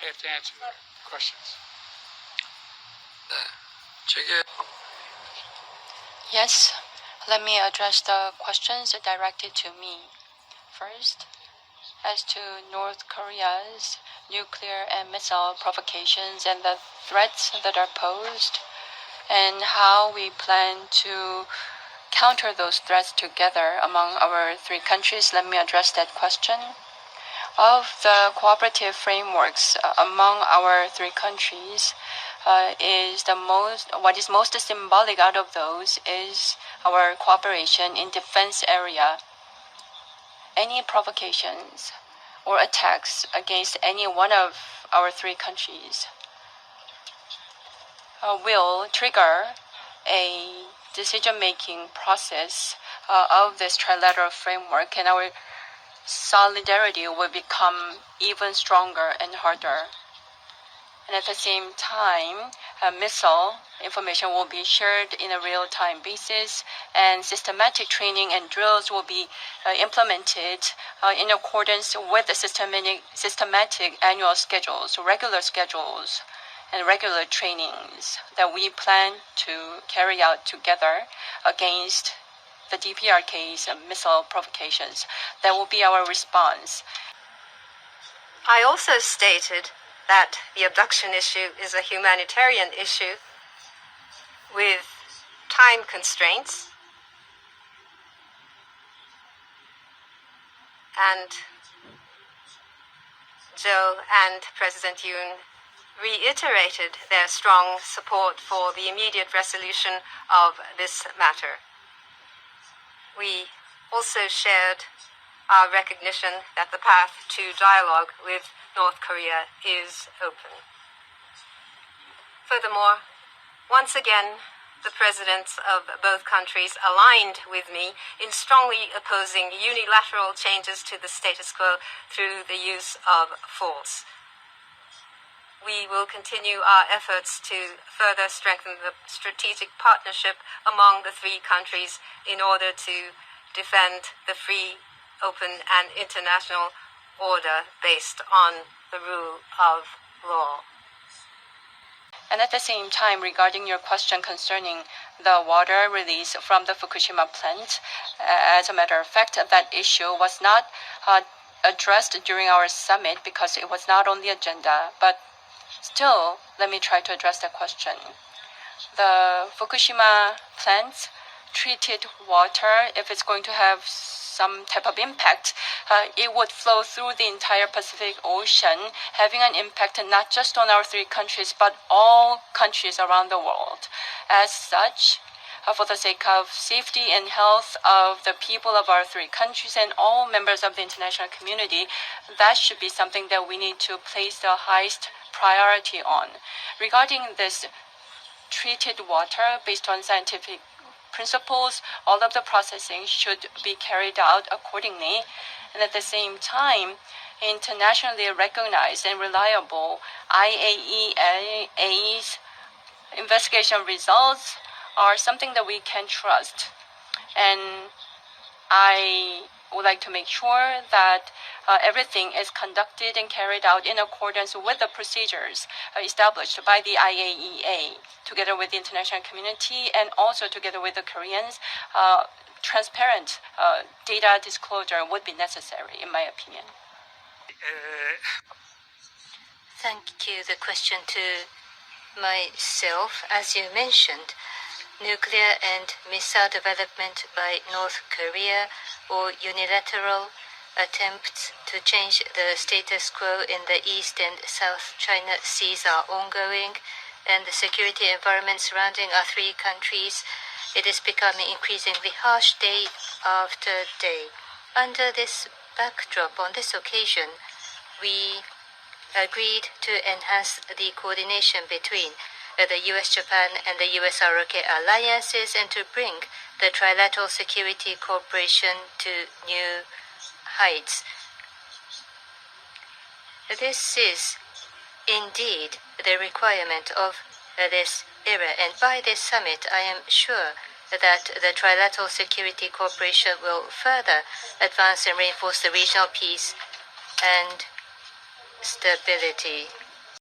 have to answer the questions. Yes, let me address the questions directed to me. First, as to North Korea's nuclear and missile provocations and the threats that are posed, and how we plan to counter those threats together among our three countries, let me address that question. Of the cooperative frameworks among our three countries, what is most symbolic out of those is our cooperation in defense area. Any provocations or attacks against any one of our three countries will trigger a decision-making process of this trilateral framework, and our solidarity will become even stronger and harder. And at the same time, missile information will be shared in a real-time basis, and systematic training and drills will be implemented in accordance with the systematic annual schedules, regular schedules, and regular trainings that we plan to carry out together against the DPRK's missile provocations. That will be our response. I also stated that the abduction issue is a humanitarian issue with time constraints, and Joe and President Yoon reiterated their strong support for the immediate resolution of this matter. We also shared our recognition that the path to dialogue with North Korea is open. Furthermore, once again, the presidents of both countries aligned with me in strongly opposing unilateral changes to the status quo through the use of force. We will continue our efforts to further strengthen the strategic partnership among the three countries in order to defend the free, open, and international order based on the rule of law. And at the same time, regarding your question concerning the water release from the Fukushima plant, as a matter of fact, that issue was not addressed during our summit because it was not on the agenda. But still, let me try to address that question. The Fukushima plant treated water, if it's going to have some type of impact, it would flow through the entire Pacific Ocean, having an impact not just on our three countries, but all countries around the world. As such, for the sake of safety and health of the people of our three countries and all members of the international community, that should be something that we need to place the highest priority on. Regarding this treated water based on scientific principles, all of the processing should be carried out accordingly. And at the same time, internationally recognized and reliable IAEA's investigation results are something that we can trust. And I would like to make sure that everything is conducted and carried out in accordance with the procedures established by the IAEA, together with the international community and also together with the Koreans. Transparent data disclosure would be necessary, in my opinion. Thank you. The question to myself, as you mentioned, nuclear and missile development by North Korea or unilateral attempts to change the status quo in the East and South China Seas are ongoing, and the security environment surrounding our three countries, it is becoming increasingly harsh day after day. Under this backdrop, on this occasion, we agreed to enhance the coordination between the US-Japan and the US-ROK alliances and to bring the trilateral security cooperation to new heights. This is indeed the requirement of this era, and by this summit I am sure that the trilateral security cooperation will further advance and reinforce the regional peace and stability.